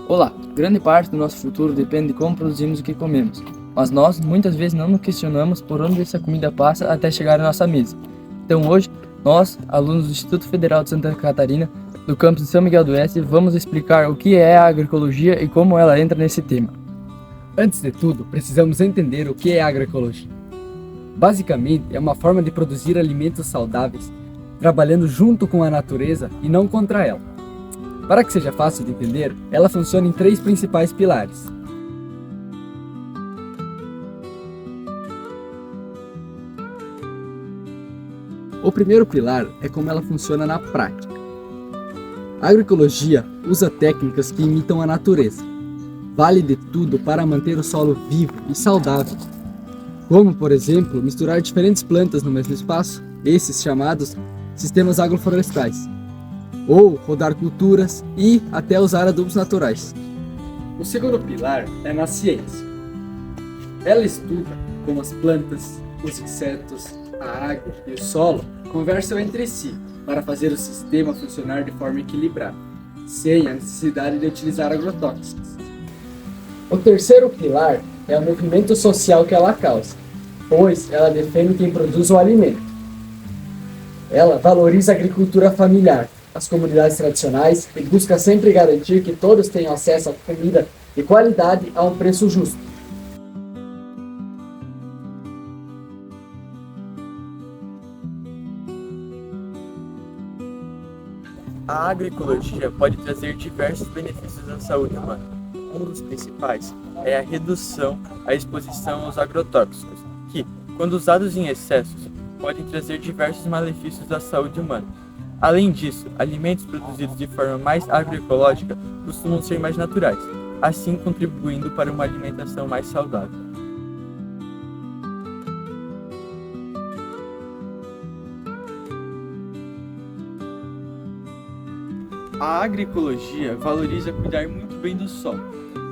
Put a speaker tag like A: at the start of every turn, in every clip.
A: Olá, grande parte do nosso futuro depende de como produzimos o que comemos, mas nós muitas vezes não nos questionamos por onde essa comida passa até chegar à nossa mesa. Então hoje, nós, alunos do Instituto Federal de Santa Catarina, do campus de São Miguel do Oeste, vamos explicar o que é a agroecologia e como ela entra nesse tema.
B: Antes de tudo, precisamos entender o que é agroecologia. Basicamente, é uma forma de produzir alimentos saudáveis, trabalhando junto com a natureza e não contra ela. Para que seja fácil de entender, ela funciona em 3 principais pilares. O primeiro pilar é como ela funciona na prática. A agroecologia usa técnicas que imitam a natureza. Vale de tudo para manter o solo vivo e saudável, como, por exemplo, misturar diferentes plantas no mesmo espaço, esses chamados sistemas agroflorestais, ou rodar culturas e até usar adubos naturais. O segundo pilar é na ciência. Ela estuda como as plantas, os insetos, a água e o solo conversam entre si para fazer o sistema funcionar de forma equilibrada, sem a necessidade de utilizar agrotóxicos. O terceiro pilar é o movimento social que ela causa, pois ela defende quem produz o alimento. Ela valoriza a agricultura familiar, as comunidades tradicionais e busca sempre garantir que todos tenham acesso a comida de qualidade a um preço justo.
C: A agroecologia pode trazer diversos benefícios à saúde humana. Um dos principais é a redução à exposição aos agrotóxicos, que, quando usados em excessos, podem trazer diversos malefícios à saúde humana. Além disso, alimentos produzidos de forma mais agroecológica costumam ser mais naturais, assim contribuindo para uma alimentação mais saudável. A agroecologia valoriza cuidar muito bem do solo,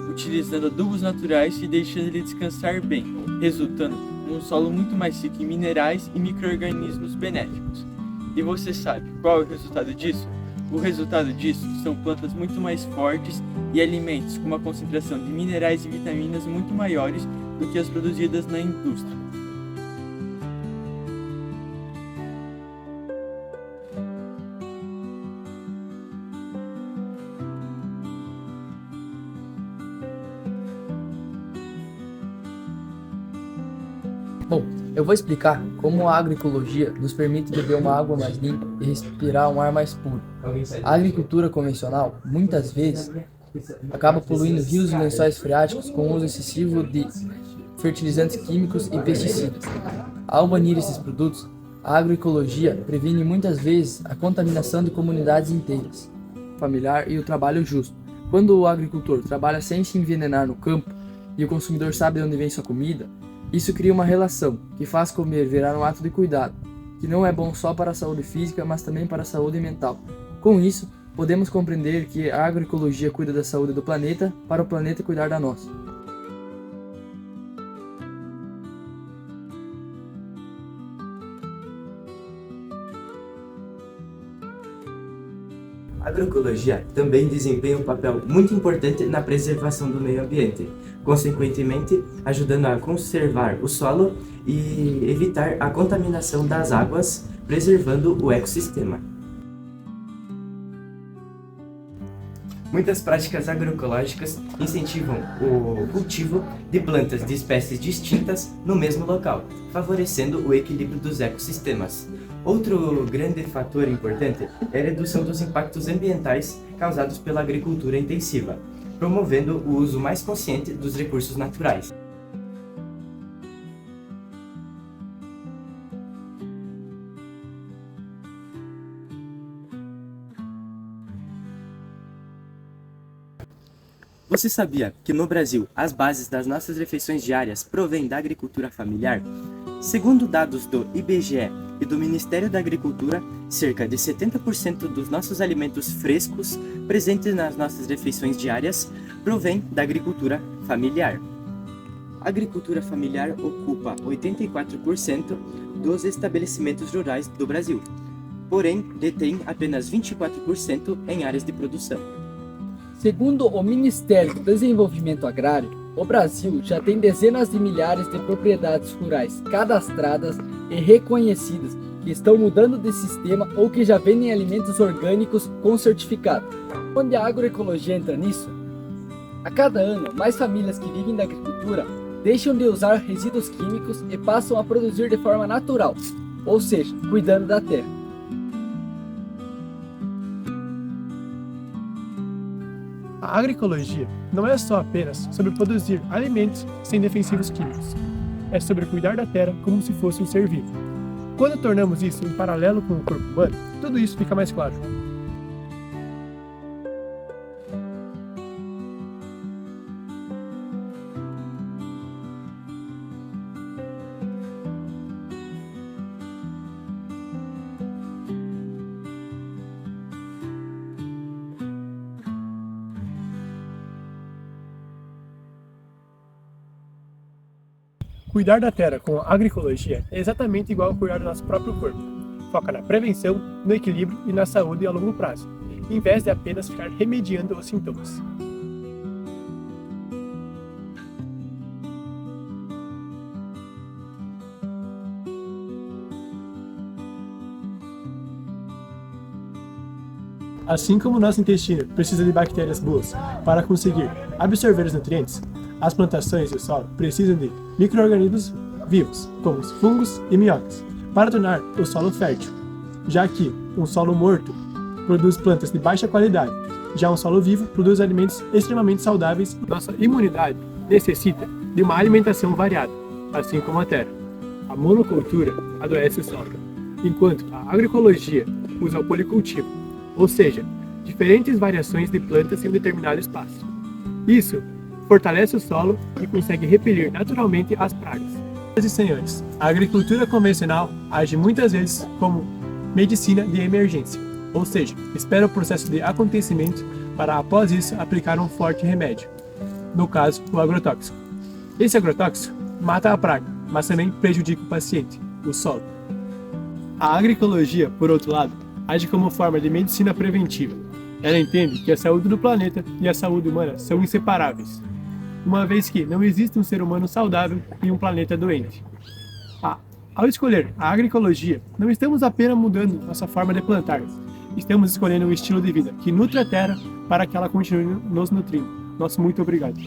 C: utilizando adubos naturais e deixando ele descansar bem, resultando num solo muito mais rico em minerais e micro-organismos benéficos. E você sabe qual é o resultado disso? O resultado disso são plantas muito mais fortes e alimentos com uma concentração de minerais e vitaminas muito maiores do que as produzidas na indústria.
A: Bom, eu vou explicar como a agroecologia nos permite beber uma água mais limpa e respirar um ar mais puro. A agricultura convencional, muitas vezes, acaba poluindo rios e lençóis freáticos com o uso excessivo de fertilizantes químicos e pesticidas. Ao banir esses produtos, a agroecologia previne muitas vezes a contaminação de comunidades inteiras, familiar e o trabalho justo. Quando o agricultor trabalha sem se envenenar no campo e o consumidor sabe de onde vem sua comida, isso cria uma relação que faz comer virar um ato de cuidado, que não é bom só para a saúde física, mas também para a saúde mental. Com isso, podemos compreender que a agroecologia cuida da saúde do planeta para o planeta cuidar da nossa.
D: A agroecologia também desempenha um papel muito importante na preservação do meio ambiente, consequentemente ajudando a conservar o solo e evitar a contaminação das águas, preservando o ecossistema. Muitas práticas agroecológicas incentivam o cultivo de plantas de espécies distintas no mesmo local, favorecendo o equilíbrio dos ecossistemas. Outro grande fator importante é a redução dos impactos ambientais causados pela agricultura intensiva, promovendo o uso mais consciente dos recursos naturais. Você sabia que no Brasil as bases das nossas refeições diárias provêm da agricultura familiar? Segundo dados do IBGE e do Ministério da Agricultura, cerca de 70% dos nossos alimentos frescos presentes nas nossas refeições diárias provém da agricultura familiar. A agricultura familiar ocupa 84% dos estabelecimentos rurais do Brasil, porém detém apenas 24% em áreas de produção.
B: Segundo o Ministério do Desenvolvimento Agrário, o Brasil já tem dezenas de milhares de propriedades rurais cadastradas e reconhecidas que estão mudando de sistema ou que já vendem alimentos orgânicos com certificado. Onde a agroecologia entra nisso? A cada ano, mais famílias que vivem da agricultura deixam de usar resíduos químicos e passam a produzir de forma natural, ou seja, cuidando da terra.
E: A agroecologia não é só apenas sobre produzir alimentos sem defensivos químicos. É sobre cuidar da terra como se fosse um ser vivo. Quando tornamos isso em paralelo com o corpo humano, tudo isso fica mais claro. Cuidar da terra com a agroecologia é exatamente igual a cuidar do nosso próprio corpo. Foca na prevenção, no equilíbrio e na saúde a longo prazo, em vez de apenas ficar remediando os sintomas. Assim como o nosso intestino precisa de bactérias boas para conseguir absorver os nutrientes, as plantações e o solo precisam de micro-organismos vivos, como os fungos e minhocas, para tornar o solo fértil, já que um solo morto produz plantas de baixa qualidade, já um solo vivo produz alimentos extremamente saudáveis. Nossa imunidade necessita de uma alimentação variada, assim como a terra. A monocultura adoece o solo, enquanto a agroecologia usa o policultivo, ou seja, diferentes variações de plantas em um determinado espaço. Isso fortalece o solo e consegue repelir naturalmente as pragas. E 100 anos, a agricultura convencional age muitas vezes como medicina de emergência, ou seja, espera o processo de acontecimento para após isso aplicar um forte remédio, no caso, o agrotóxico. Esse agrotóxico mata a praga, mas também prejudica o paciente, o solo. A agroecologia, por outro lado, age como forma de medicina preventiva. Ela entende que a saúde do planeta e a saúde humana são inseparáveis, uma vez que não existe um ser humano saudável e um planeta doente. Ao escolher a agroecologia, não estamos apenas mudando nossa forma de plantar, estamos escolhendo um estilo de vida que nutre a terra para que ela continue nos nutrindo. Nosso muito obrigado.